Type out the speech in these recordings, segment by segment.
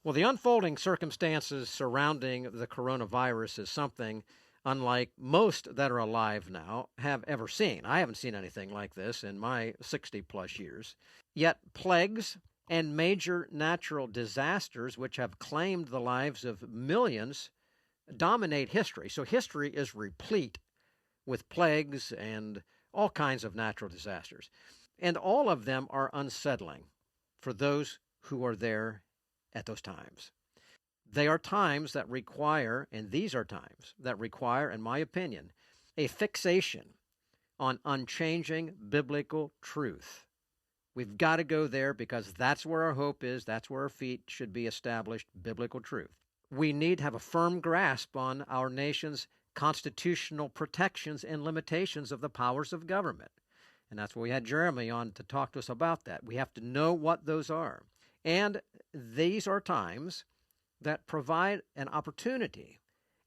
Well, the unfolding circumstances surrounding the coronavirus is something unlike most that are alive now have ever seen. I haven't seen anything like this in my 60-plus years. Yet plagues and major natural disasters, which have claimed the lives of millions, dominate history. So history is replete with plagues and all kinds of natural disasters. And all of them are unsettling for those who are there at those times. They are times that require, and these are times that require, in my opinion, a fixation on unchanging biblical truth. We've got to go there because that's where our hope is. That's where our feet should be established, biblical truth. We need to have a firm grasp on our nation's constitutional protections and limitations of the powers of government. And that's why we had Jeremy on to talk to us about that. We have to know what those are. And these are times that provide an opportunity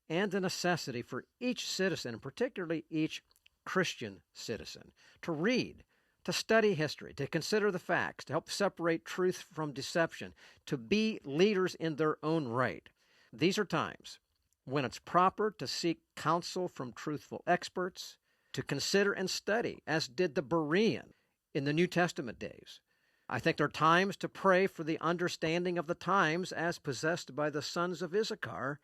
and a necessity for each citizen, and particularly each Christian citizen, to read, to study history, to consider the facts, to help separate truth from deception, to be leaders in their own right. These are times when it's proper to seek counsel from truthful experts, to consider and study, as did the Berean in the New Testament days. I think there are times to pray for the understanding of the times as possessed by the sons of Issachar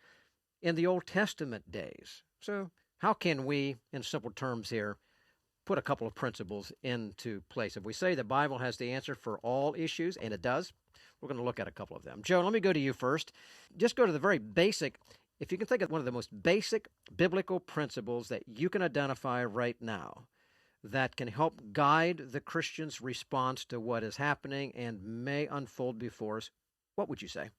in the Old Testament days. So how can we, in simple terms here, put a couple of principles into place? If we say the Bible has the answer for all issues, and it does, we're going to look at a couple of them. Joe, let me go to you first. Just go to the very basic, if you can think of one of the most basic biblical principles that you can identify right now that can help guide the Christian's response to what is happening and may unfold before us, what would you say?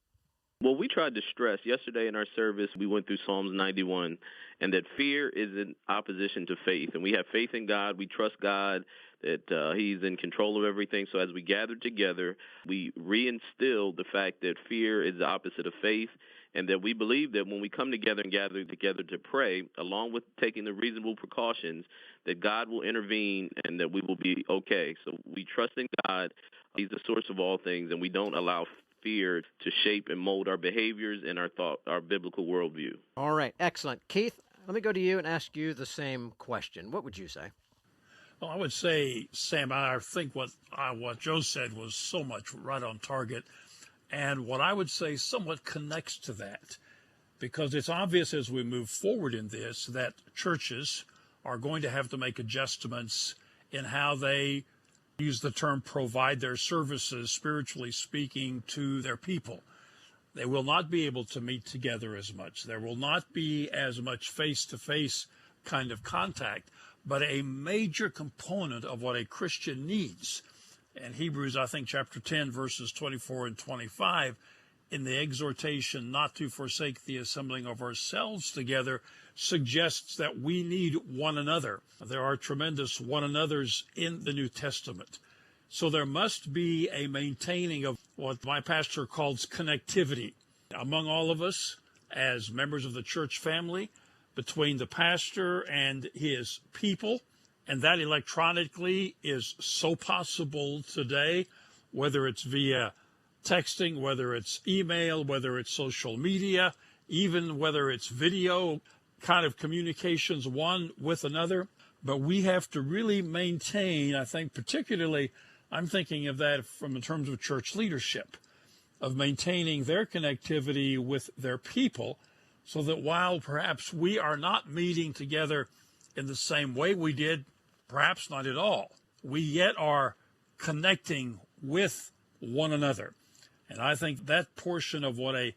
Well, we tried to stress yesterday in our service, we went through Psalms 91, and that fear is in opposition to faith. And we have faith in God. We trust God that He's in control of everything. So as we gathered together, we reinstilled the fact that fear is the opposite of faith, and that we believe that when we come together and gather together to pray, along with taking the reasonable precautions, that God will intervene and that we will be okay. So we trust in God. He's the source of all things, and we don't allow fear to shape and mold our behaviors and our thought, our biblical worldview. All right, excellent. Keith, let me go to you and ask you the same question. What would you say? Well, I would say, Sam, I think what Joe said was so much right on target. And what I would say somewhat connects to that, because it's obvious as we move forward in this that churches are going to have to make adjustments in how they use the term provide their services, spiritually speaking, to their people. They will not be able to meet together as much. There will not be as much face-to-face kind of contact, but a major component of what a Christian needs. And Hebrews, I think, chapter 10, verses 24 and 25, in the exhortation not to forsake the assembling of ourselves together, suggests that we need one another. There are tremendous one another's in the New Testament. So there must be a maintaining of what my pastor calls connectivity among all of us as members of the church family, between the pastor and his people. And that electronically is so possible today, whether it's via texting, whether it's email, whether it's social media, even whether it's video kind of communications one with another. But we have to really maintain, I think particularly, I'm thinking of that from in terms of church leadership, of maintaining their connectivity with their people, so that while perhaps we are not meeting together in the same way we did, perhaps not at all, we yet are connecting with one another. And I think that portion of what a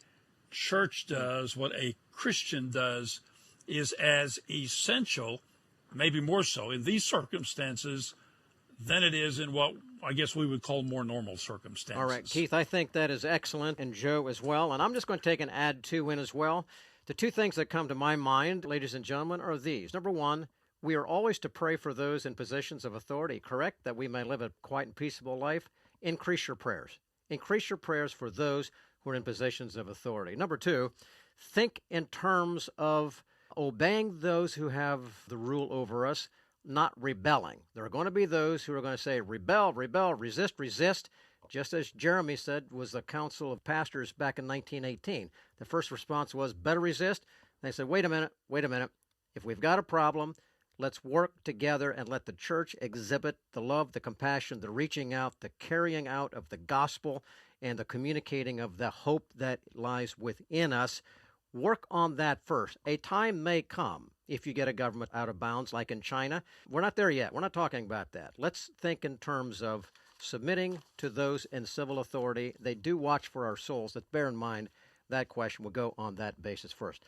church does, what a Christian does, is as essential, maybe more so in these circumstances than it is in what I guess we would call more normal circumstances. All right, Keith, I think that is excellent, and Joe as well. And I'm just going to take an add two in as well. The two things that come to my mind, ladies and gentlemen, are these. Number one, we are always to pray for those in positions of authority, correct, that we may live a quiet and peaceable life. Increase your prayers. Increase your prayers for those who are in positions of authority. Number two, think in terms of obeying those who have the rule over us, not rebelling. There are going to be those who are going to say, rebel, rebel, resist, resist. Just as Jeremy said, was the Council of Pastors back in 1918. The first response was, better resist. They said, wait a minute. If we've got a problem, let's work together and let the church exhibit the love, the compassion, the reaching out, the carrying out of the gospel, and the communicating of the hope that lies within us. Work on that first. A time may come if you get a government out of bounds, like in China. We're not there yet. We're not talking about that. Let's think in terms of submitting to those in civil authority. They do watch for our souls. Let's bear in mind that question will go on that basis first.